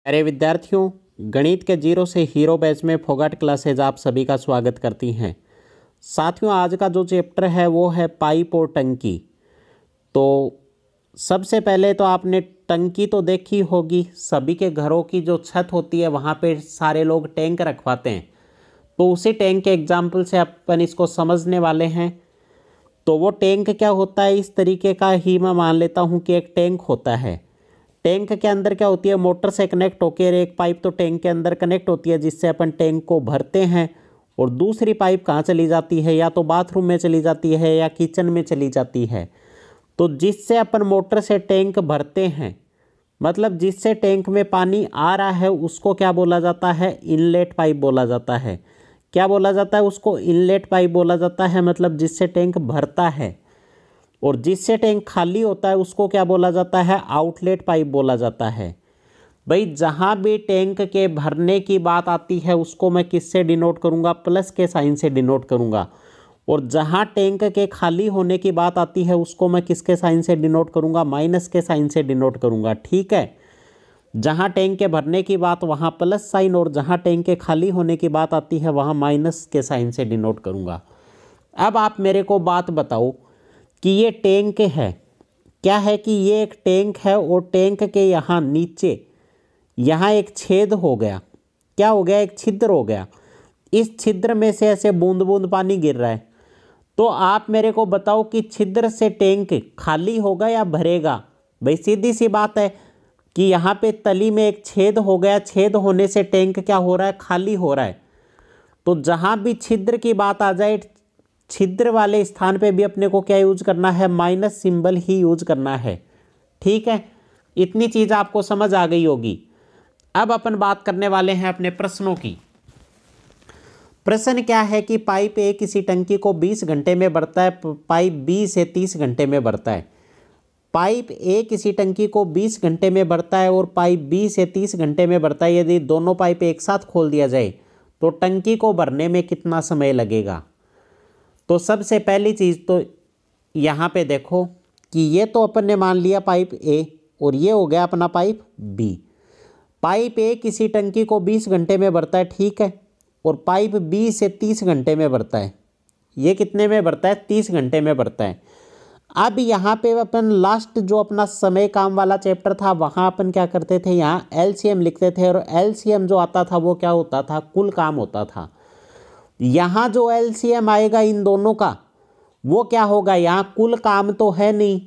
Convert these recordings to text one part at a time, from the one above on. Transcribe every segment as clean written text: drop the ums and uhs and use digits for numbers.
अरे विद्यार्थियों, गणित के जीरो से हीरो बैच में फोगाट क्लासेज आप सभी का स्वागत करती हैं। साथियों, आज का जो चैप्टर है वो है पाइप और टंकी। तो सबसे पहले तो आपने टंकी तो देखी होगी, सभी के घरों की जो छत होती है वहाँ पे सारे लोग टैंक रखवाते हैं। तो उसी टैंक के एग्जाम्पल से अपन इसको समझने वाले हैं। तो वो टैंक क्या होता है, इस तरीके का ही मैं मान लेता हूँ कि एक टैंक होता है। टैंक के अंदर क्या होती है, मोटर से कनेक्ट होकर एक पाइप तो टैंक के अंदर कनेक्ट होती है जिससे अपन टैंक को भरते हैं। और दूसरी पाइप कहाँ चली जाती है, या तो बाथरूम में चली जाती है या किचन में चली जाती है। तो जिससे अपन मोटर से टैंक भरते हैं, मतलब जिससे टैंक में पानी आ रहा है, उसको क्या बोला जाता है, इनलेट पाइप बोला जाता है। क्या बोला जाता है उसको, इनलेट पाइप बोला जाता है, मतलब जिससे टैंक भरता है। और जिससे टैंक खाली होता है उसको क्या बोला जाता है, आउटलेट पाइप बोला जाता है। भाई जहाँ भी टैंक के भरने की बात आती है उसको मैं किससे डिनोट करूँगा, प्लस के साइन से डिनोट करूँगा। और जहाँ टैंक के खाली होने की बात आती है उसको मैं किसके साइन से डिनोट करूँगा, माइनस के साइन से डिनोट करूँगा। ठीक है, जहाँ टैंक के भरने की बात वहाँ प्लस साइन, और जहाँ टैंक के खाली होने की बात आती है वहाँ माइनस के साइन से डिनोट करूँगा। अब आप मेरे को बात बताओ कि ये टैंक है, क्या है कि ये एक टैंक है और टैंक के यहाँ नीचे यहाँ एक छेद हो गया। क्या हो गया, एक छिद्र हो गया। इस छिद्र में से ऐसे बूंद बूंद पानी गिर रहा है। तो आप मेरे को बताओ कि छिद्र से टैंक खाली होगा या भरेगा। भाई सीधी सी बात है कि यहाँ पे तली में एक छेद हो गया, छेद होने से टैंक क्या हो रहा है, खाली हो रहा है। तो जहाँ भी छिद्र की बात आ जाए, छिद्र वाले स्थान पे भी अपने को क्या यूज करना है, माइनस सिंबल ही यूज करना है। ठीक है, इतनी चीज आपको समझ आ गई होगी। अब अपन बात करने वाले हैं अपने प्रश्नों की। प्रश्न क्या है कि पाइप ए किसी टंकी को 20 घंटे में भरता है, पाइप बी से 30 घंटे में भरता है। पाइप ए किसी टंकी को 20 घंटे में भरता है और पाइप बी से 30 घंटे में भरता है। यदि दोनों पाइप एक साथ खोल दिया जाए तो टंकी को भरने में कितना समय लगेगा। तो सबसे पहली चीज़ तो यहाँ पे देखो कि ये तो अपन ने मान लिया पाइप ए, और ये हो गया अपना पाइप बी। पाइप ए किसी टंकी को 20 घंटे में भरता है, ठीक है, और पाइप बी से 30 घंटे में भरता है। ये कितने में भरता है, 30 घंटे में भरता है। अब यहाँ पे अपन लास्ट जो अपना समय काम वाला चैप्टर था वहाँ अपन क्या करते थे, यहाँ एलसीएम लिखते थे, और एलसीएम जो आता था वो क्या होता था, कुल काम होता था। यहाँ जो एलसीएम आएगा इन दोनों का वो क्या होगा, यहाँ कुल काम तो है नहीं,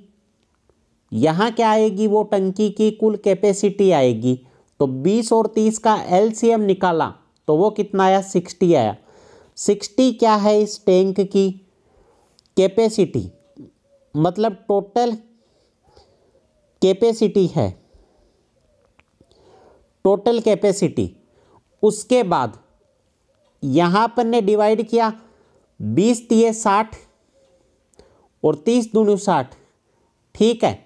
यहाँ क्या आएगी, वो टंकी की कुल कैपेसिटी आएगी। तो 20 और 30 का एलसीएम निकाला तो वो कितना आया, 60 आया। 60 क्या है, इस टैंक की कैपेसिटी, मतलब टोटल कैपेसिटी है, टोटल कैपेसिटी। उसके बाद यहाँ पर ने डिवाइड किया, 20 दिए 60 और 30 दूनी 60। ठीक है,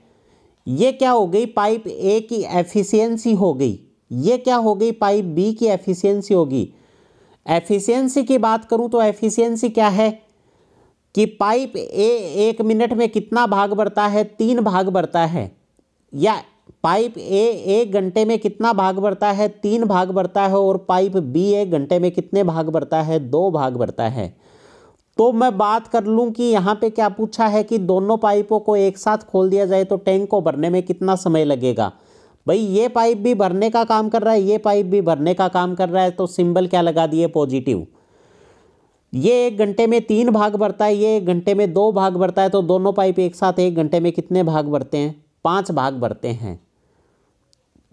ये क्या हो गई, पाइप ए की एफिशिएंसी हो गई। ये क्या हो गई, पाइप बी की एफिशिएंसी होगी। एफिशिएंसी की बात करूं तो एफिशिएंसी क्या है कि पाइप ए 1 मिनट में कितना भाग भरता है, 3 भाग भरता है। या पाइप ए 1 घंटे में कितना भाग भरता है, 3 भाग भरता है। और पाइप बी 1 घंटे में कितने भाग भरता है, 2 भाग भरता है। तो मैं बात कर लूं कि यहाँ पे क्या पूछा है कि दोनों पाइपों को एक साथ खोल दिया जाए तो टैंक को भरने में कितना समय लगेगा। भाई ये पाइप भी भरने का काम कर रहा है, ये पाइप भी भरने का काम कर रहा है, तो सिंबल क्या लगा दिए, पॉजिटिव। ये 1 घंटे में 3 भाग भरता है, ये 1 घंटे में 2 भाग भरता है। तो दोनों पाइप एक साथ 1 घंटे में कितने भाग भरते हैं, 5 भाग भरते हैं।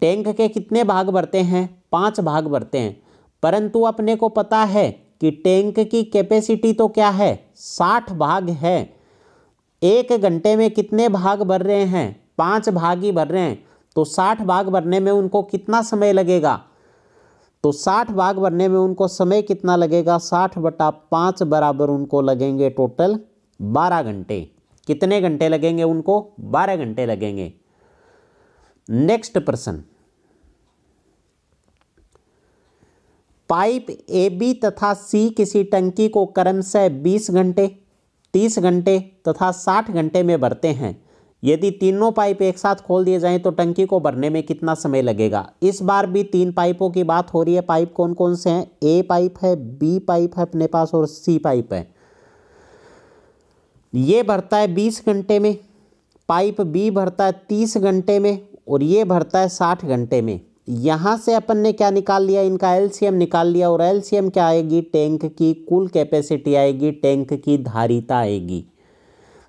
टैंक के कितने भाग भरते हैं, 5 भाग भरते हैं। परंतु अपने को पता है कि टैंक की कैपेसिटी तो क्या है, 60 भाग है। 1 घंटे में कितने भाग भर रहे हैं, 5 भाग ही भर रहे हैं। तो 60 भाग भरने में उनको कितना समय लगेगा, तो 60 भाग भरने में उनको समय कितना लगेगा, 60/5 बराबर उनको लगेंगे टोटल 12 घंटे। कितने घंटे लगेंगे उनको, 12 घंटे लगेंगे। नेक्स्ट प्रश्न, पाइप ए बी तथा सी किसी टंकी को क्रमशः 20 घंटे, 30 घंटे तथा 60 घंटे में भरते हैं। यदि तीनों पाइप एक साथ खोल दिए जाएं तो टंकी को भरने में कितना समय लगेगा। इस बार भी 3 पाइपों की बात हो रही है। पाइप कौन कौन से हैं? ए पाइप है, बी पाइप है अपने पास और सी पाइप है। ये भरता है 20 घंटे में, पाइप बी भरता है 30 घंटे में और ये भरता है 60 घंटे में। यहाँ से अपन ने क्या निकाल लिया? इनका एलसीएम निकाल लिया। और एलसीएम क्या आएगी? टैंक की कुल कैपेसिटी आएगी, टैंक की धारिता आएगी।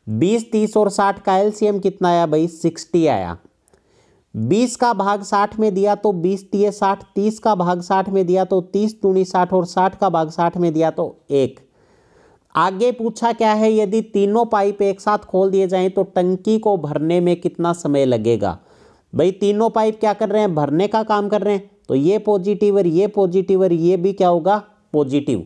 20, 30 और 60 का एलसीएम कितना आया भाई? 60 आया। 20 का भाग 60 में दिया तो 20 दिए 60, 30 का भाग 60 में दिया तो 30 दूनी 60 और 60 का भाग 60 में दिया तो 1। आगे पूछा क्या है? यदि तीनों पाइप एक साथ खोल दिए जाएं तो टंकी को भरने में कितना समय लगेगा। भाई तीनों पाइप क्या कर रहे हैं? भरने का काम कर रहे हैं। तो ये पॉजिटिव और ये पॉजिटिव और ये भी क्या होगा? पॉजिटिव।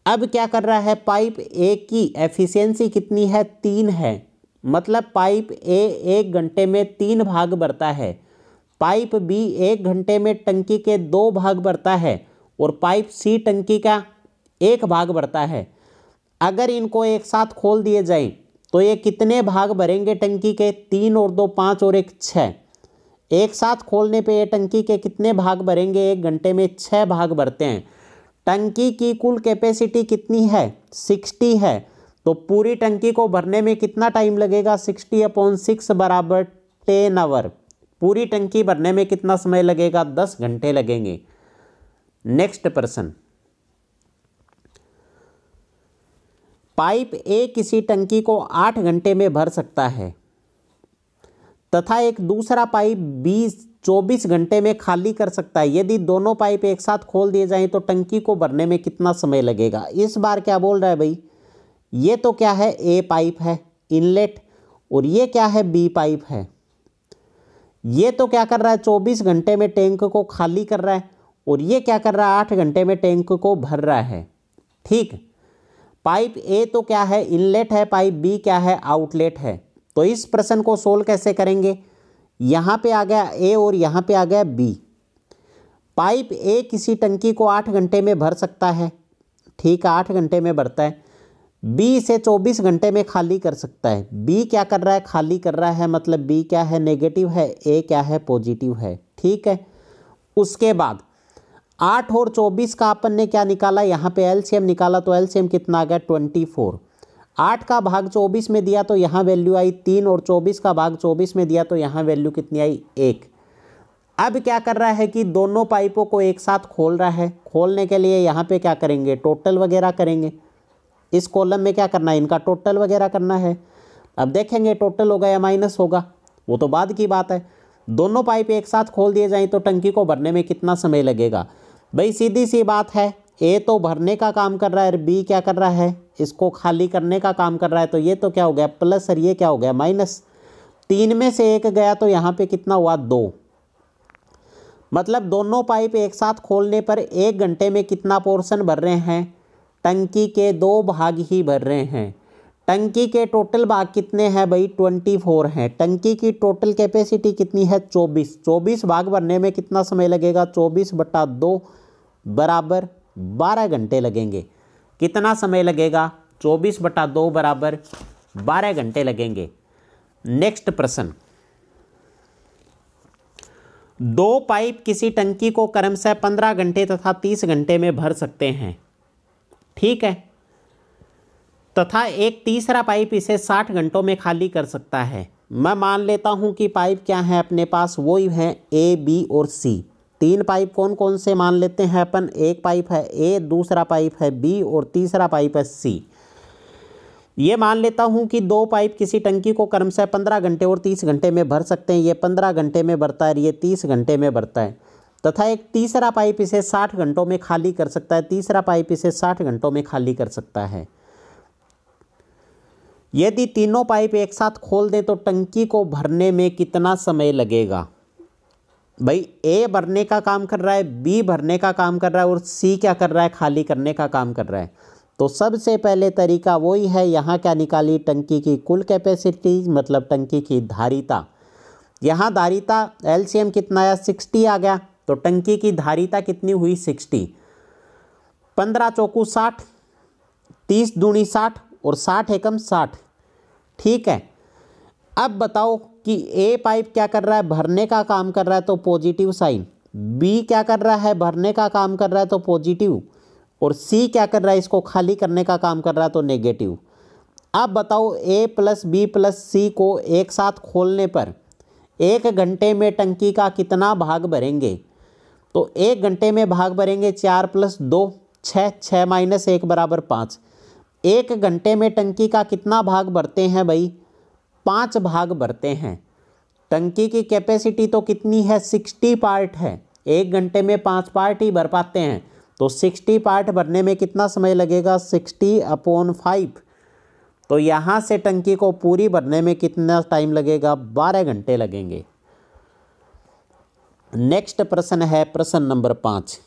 अब क्या कर रहा है? पाइप ए की एफिशिएंसी कितनी है? 3 है। मतलब पाइप ए 1 घंटे में 3 भाग भरता है। पाइप बी 1 घंटे में टंकी के 2 भाग भरता है और पाइप सी टंकी का 1 भाग भरता है। अगर इनको एक साथ खोल दिए जाएं तो ये कितने भाग भरेंगे टंकी के? 3 और 2 5 और 1 6। एक साथ खोलने पे ये टंकी के कितने भाग भरेंगे? 1 घंटे में 6 भाग भरते हैं। टंकी की कुल कैपेसिटी कितनी है? 60 है। तो पूरी टंकी को भरने में कितना टाइम लगेगा? 60/6 बराबर 10 आवर। पूरी टंकी भरने में कितना समय लगेगा? 10 घंटे लगेंगे। नेक्स्ट प्रश्न, पाइप ए किसी टंकी को 8 घंटे में भर सकता है तथा एक दूसरा पाइप बी 24 घंटे में खाली कर सकता है। यदि दोनों पाइप एक साथ खोल दिए जाएं तो टंकी को भरने में कितना समय लगेगा। इस बार क्या बोल रहा है भाई? ये तो क्या है? ए पाइप है इनलेट और ये क्या है? बी पाइप है। ये तो क्या कर रहा है? 24 घंटे में टैंक को खाली कर रहा है और ये क्या कर रहा है? 8 घंटे में टैंक को भर रहा है। ठीक, पाइप ए तो क्या है? इनलेट है। पाइप बी क्या है? आउटलेट है। तो इस प्रश्न को सोल्व कैसे करेंगे? यहाँ पे आ गया ए और यहाँ पे आ गया बी। पाइप ए किसी टंकी को 8 घंटे में भर सकता है। ठीक है, 8 घंटे में भरता है। बी इसे 24 घंटे में खाली कर सकता है। बी क्या कर रहा है? खाली कर रहा है। मतलब बी क्या है? नेगेटिव है। ए क्या है? पॉजिटिव है। ठीक है, उसके बाद 8 और 24 का अपन ने क्या निकाला? यहाँ पे एलसीएम निकाला तो एलसीएम कितना आ गया? 24। 8 का भाग 24 में दिया तो यहाँ वैल्यू आई 3 और 24 का भाग 24 में दिया तो यहाँ वैल्यू कितनी आई? 1। अब क्या कर रहा है कि दोनों पाइपों को एक साथ खोल रहा है। खोलने के लिए यहाँ पे क्या करेंगे? टोटल वगैरह करेंगे। इस कॉलम में क्या करना है? इनका टोटल वगैरह करना है। अब देखेंगे टोटल होगा या माइनस होगा, वो तो बाद की बात है। दोनों पाइप एक साथ खोल दिए जाएँ तो टंकी को भरने में कितना समय लगेगा। भाई सीधी सी बात है, ए तो भरने का काम कर रहा है और बी क्या कर रहा है? इसको खाली करने का काम कर रहा है। तो ये तो क्या हो गया? प्लस और ये क्या हो गया? माइनस। 3 में से 1 गया तो यहाँ पे कितना हुआ? 2। मतलब दोनों पाइप एक साथ खोलने पर 1 घंटे में कितना पोर्शन भर रहे हैं? टंकी के 2 भाग ही भर रहे हैं। टंकी के टोटल भाग कितने हैं भाई? 24 हैं। टंकी की टोटल कैपेसिटी कितनी है? 24। 24 भाग भरने में कितना समय लगेगा? 24/2 बराबर 12 घंटे लगेंगे। कितना समय लगेगा? 24/2 बराबर 12 घंटे लगेंगे। नेक्स्ट प्रश्न, 2 पाइप किसी टंकी को क्रमशः 15 घंटे तथा 30 घंटे में भर सकते हैं। ठीक है, तथा एक तीसरा पाइप इसे 60 घंटों में खाली कर सकता है। मैं मान लेता हूं कि पाइप क्या है अपने पास? वो ही है ए, बी और सी। 3 पाइप कौन कौन से मान लेते हैं अपन? एक पाइप है ए, दूसरा पाइप है बी और तीसरा पाइप है सी। ये मान लेता हूं कि 2 पाइप किसी टंकी को क्रमशः 15 घंटे और 30 घंटे में भर सकते हैं। ये 15 घंटे में भरता है, ये 30 घंटे में भरता है। तथा एक तीसरा पाइप इसे 60 घंटों में खाली कर सकता है। तीसरा पाइप इसे 60 घंटों में खाली कर सकता है। यदि तीनों पाइप एक साथ खोल दें तो टंकी को भरने में कितना समय लगेगा। भाई ए भरने का काम कर रहा है, बी भरने का काम कर रहा है और सी क्या कर रहा है? खाली करने का काम कर रहा है। तो सबसे पहले तरीका वही है, यहाँ क्या निकाली? टंकी की कुल कैपेसिटी, मतलब टंकी की धारिता। यहाँ धारिता एलसीएम कितना आया? 60 आ गया। तो टंकी की धारिता कितनी हुई? 60। 15 चौकू 60, 30 दूनी 60 और 60 एकम 60। ठीक है, अब बताओ कि ए पाइप क्या कर रहा है, भरने का काम कर रहा है तो पॉजिटिव साइन, बी क्या कर रहा है, भरने का काम कर रहा है तो पॉजिटिव, और सी क्या कर रहा है, इसको खाली करने का काम कर रहा है तो नेगेटिव। अब बताओ ए प्लस बी प्लस सी को एक साथ खोलने पर 1 घंटे में टंकी का कितना भाग भरेंगे? तो 1 घंटे में भाग भरेंगे 4 + 2 6, 6 - 1 = 5। 1 घंटे में टंकी का कितना भाग भरते हैं भाई? 5 भाग भरते हैं। टंकी की कैपेसिटी तो कितनी है? 60 पार्ट है। 1 घंटे में 5 पार्ट ही भर पाते हैं, तो 60 पार्ट भरने में कितना समय लगेगा? 60/5। तो यहाँ से टंकी को पूरी भरने में कितना टाइम लगेगा? 12 घंटे लगेंगे। नेक्स्ट प्रश्न है प्रश्न नंबर 5।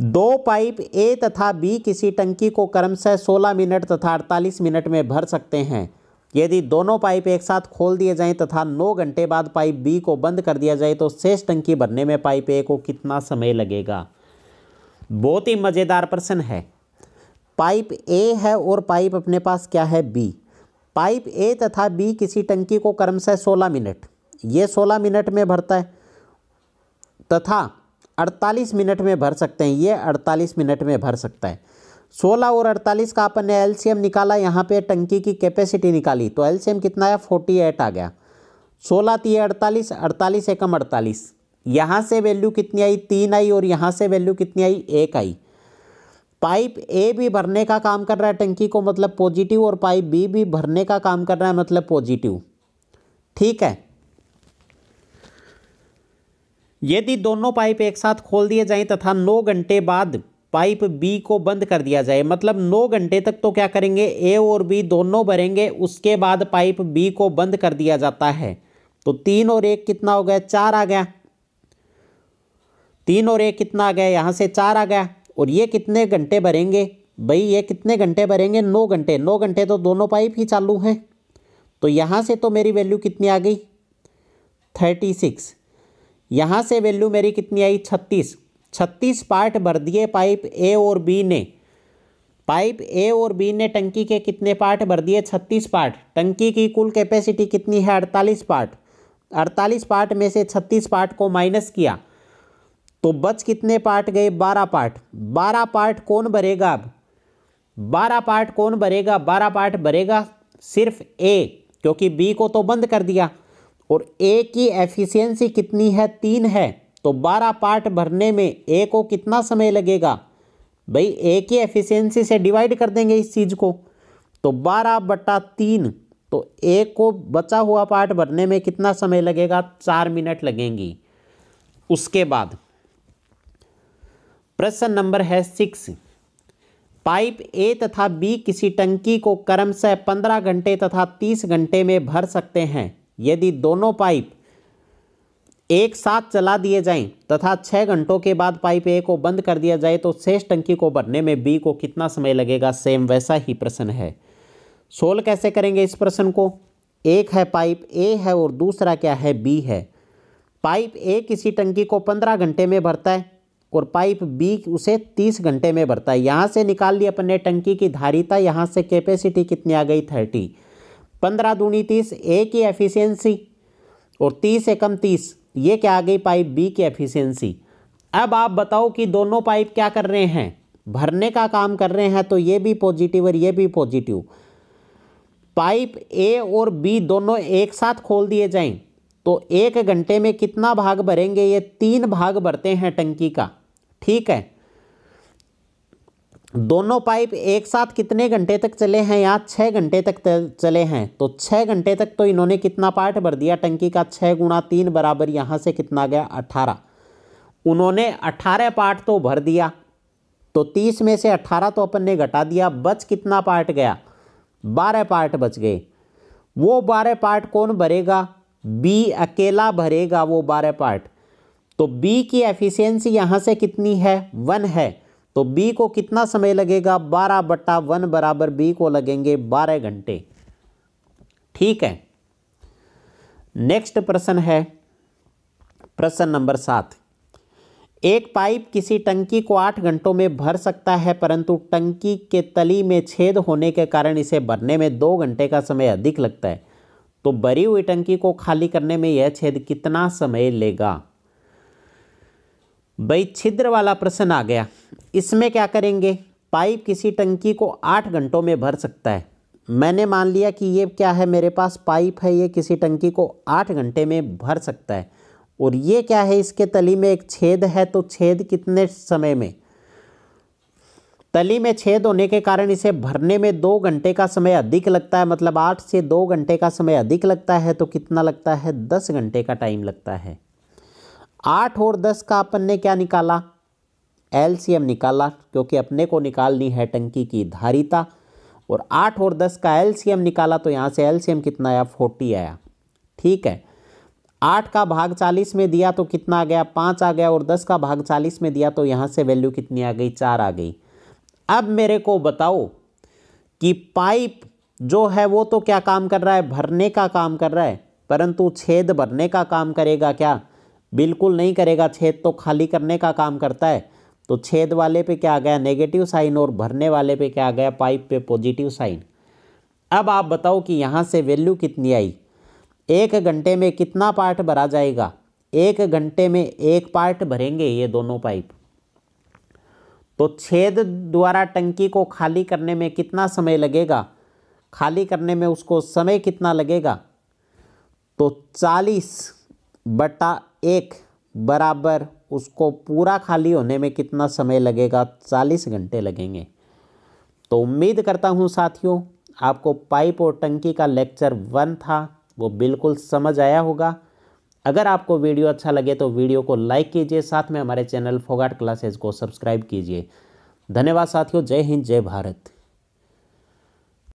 2 पाइप ए तथा बी किसी टंकी को क्रमशः 16 मिनट तथा 48 मिनट में भर सकते हैं। यदि दोनों पाइप एक साथ खोल दिए जाएं तथा 9 घंटे बाद पाइप बी को बंद कर दिया जाए तो शेष टंकी भरने में पाइप ए को कितना समय लगेगा? बहुत ही मज़ेदार प्रश्न है। पाइप ए है और पाइप अपने पास क्या है? बी। पाइप ए तथा बी किसी टंकी को क्रमशः 16 मिनट, ये 16 मिनट में भरता है, तथा 48 मिनट में भर सकते हैं, ये 48 मिनट में भर सकता है। 16 और 48 का अपन ने एलसीएम निकाला, यहाँ पे टंकी की कैपेसिटी निकाली, तो एलसीएम कितना आया? 48 आ गया। 16 × 48, 48 × 48, यहाँ से वैल्यू कितनी आई? 3 आई, और यहाँ से वैल्यू कितनी आई? 1 आई। पाइप ए भी भरने का काम कर रहा है टंकी को, मतलब पॉजिटिव, और पाइप बी भी भरने का काम कर रहा है, मतलब पॉजिटिव। ठीक है। यदि दोनों पाइप एक साथ खोल दिए जाएं तथा 9 घंटे बाद पाइप बी को बंद कर दिया जाए, मतलब 9 घंटे तक तो क्या करेंगे? ए और बी दोनों भरेंगे, उसके बाद पाइप बी को बंद कर दिया जाता है। तो 3 और 1 कितना हो गया? 4 आ गया। 3 और 1 कितना आ गया? यहाँ से 4 आ गया। और ये कितने घंटे भरेंगे भाई? ये कितने घंटे भरेंगे? 9 घंटे। 9 घंटे तो दोनों पाइप ही चालू हैं, तो यहाँ से तो मेरी वैल्यू कितनी आ गई? 36। यहाँ से वैल्यू मेरी कितनी आई? 36। 36 पार्ट भर दिए पाइप ए और बी ने। पाइप ए और बी ने टंकी के कितने पार्ट भर दिए? 36 पार्ट। टंकी की कुल कैपेसिटी कितनी है? 48 पार्ट। 48 पार्ट में से 36 पार्ट को माइनस किया तो बच कितने पार्ट गए? 12 पार्ट। 12 पार्ट कौन भरेगा? अब 12 पार्ट कौन भरेगा? 12 पार्ट भरेगा सिर्फ ए, क्योंकि बी को तो बंद कर दिया, और ए की एफिशिएंसी कितनी है? 3 है। तो 12 पार्ट भरने में ए को कितना समय लगेगा? भाई ए की एफिशिएंसी से डिवाइड कर देंगे इस चीज़ को, तो 12/3। तो ए को बचा हुआ पार्ट भरने में कितना समय लगेगा? 4 मिनट लगेंगी। उसके बाद प्रश्न नंबर है 6। पाइप ए तथा बी किसी टंकी को क्रमशः 15 घंटे तथा 30 घंटे में भर सकते हैं। यदि दोनों पाइप एक साथ चला दिए जाएं तथा 6 घंटों के बाद पाइप ए को बंद कर दिया जाए तो शेष टंकी को भरने में बी को कितना समय लगेगा? सेम वैसा ही प्रश्न है। सोल्व कैसे करेंगे इस प्रश्न को? एक है पाइप ए है और दूसरा क्या है? बी है। पाइप ए किसी टंकी को 15 घंटे में भरता है और पाइप बी उसे 30 घंटे में भरता है। यहाँ से निकाल लिया अपन ने टंकी की धारिता, यहाँ से कैपेसिटी कितनी आ गई? 30। 15 दूनी 30 ए की एफिशिएंसी, और 30 से कम 30 ये क्या आ गई? पाइप बी की एफिशिएंसी। अब आप बताओ कि दोनों पाइप क्या कर रहे हैं? भरने का काम कर रहे हैं, तो ये भी पॉजिटिव और ये भी पॉजिटिव। पाइप ए और बी दोनों एक साथ खोल दिए जाएं तो 1 घंटे में कितना भाग भरेंगे? ये 3 भाग भरते हैं टंकी का। ठीक है। दोनों पाइप एक साथ कितने घंटे तक चले हैं? यहाँ 6 घंटे तक चले हैं, तो 6 घंटे तक तो इन्होंने कितना पार्ट भर दिया टंकी का? 6 × 3 बराबर यहाँ से कितना आ गया? 18। उन्होंने 18 पार्ट तो भर दिया, तो 30 में से 18 तो अपन ने घटा दिया, बच कितना पार्ट गया? 12 पार्ट बच गए। वो 12 पार्ट कौन भरेगा? बी अकेला भरेगा वो 12 पार्ट। तो बी की एफिशिएंसी यहाँ से कितनी है? 1 है। तो बी को कितना समय लगेगा? 12/1 बराबर बी को लगेंगे 12 घंटे। ठीक है। नेक्स्ट प्रश्न है प्रश्न नंबर 7। एक पाइप किसी टंकी को 8 घंटों में भर सकता है, परंतु टंकी के तली में छेद होने के कारण इसे भरने में 2 घंटे का समय अधिक लगता है। तो भरी हुई टंकी को खाली करने में यह छेद कितना समय लेगा। भाई छिद्र वाला प्रश्न आ गया। इसमें क्या करेंगे, पाइप किसी टंकी को 8 घंटों में भर सकता है। मैंने मान लिया कि ये क्या है, मेरे पास पाइप है, ये किसी टंकी को 8 घंटे में भर सकता है। और ये क्या है, इसके तली में एक छेद है, तो छेद कितने समय में, तली में छेद होने के कारण इसे भरने में 2 घंटे का समय अधिक लगता है, मतलब 8 से 2 घंटे का समय अधिक लगता है। तो कितना लगता है, 10 घंटे का टाइम लगता है। 8 और 10 का अपन ने क्या निकाला, एलसीएम निकाला, क्योंकि अपने को निकालनी है टंकी की धारिता। और 8 और 10 का एलसीएम निकाला तो यहाँ से एलसीएम कितना आया, 40 आया। ठीक है, 8 का भाग 40 में दिया तो कितना आ गया, 5 आ गया। और 10 का भाग 40 में दिया तो यहाँ से वैल्यू कितनी आ गई, 4 आ गई। अब मेरे को बताओ कि पाइप जो है वो तो क्या काम कर रहा है, भरने का काम कर रहा है, परंतु छेद भरने का काम करेगा क्या, बिल्कुल नहीं करेगा। छेद तो खाली करने का काम करता है। तो छेद वाले पे क्या आ गया, नेगेटिव साइन, और भरने वाले पे क्या आ गया, पाइप पे पॉजिटिव साइन। अब आप बताओ कि यहाँ से वैल्यू कितनी आई, 1 घंटे में कितना पार्ट भरा जाएगा। 1 घंटे में 1 पार्ट भरेंगे ये दोनों पाइप। तो छेद द्वारा टंकी को खाली करने में कितना समय लगेगा, खाली करने में उसको समय कितना लगेगा, तो 40/1 बराबर उसको पूरा खाली होने में कितना समय लगेगा, 40 घंटे लगेंगे। तो उम्मीद करता हूँ साथियों आपको पाइप और टंकी का लेक्चर 1 था वो बिल्कुल समझ आया होगा। अगर आपको वीडियो अच्छा लगे तो वीडियो को लाइक कीजिए, साथ में हमारे चैनल फोगाट क्लासेस को सब्सक्राइब कीजिए। धन्यवाद साथियों, जय हिंद, जय भारत।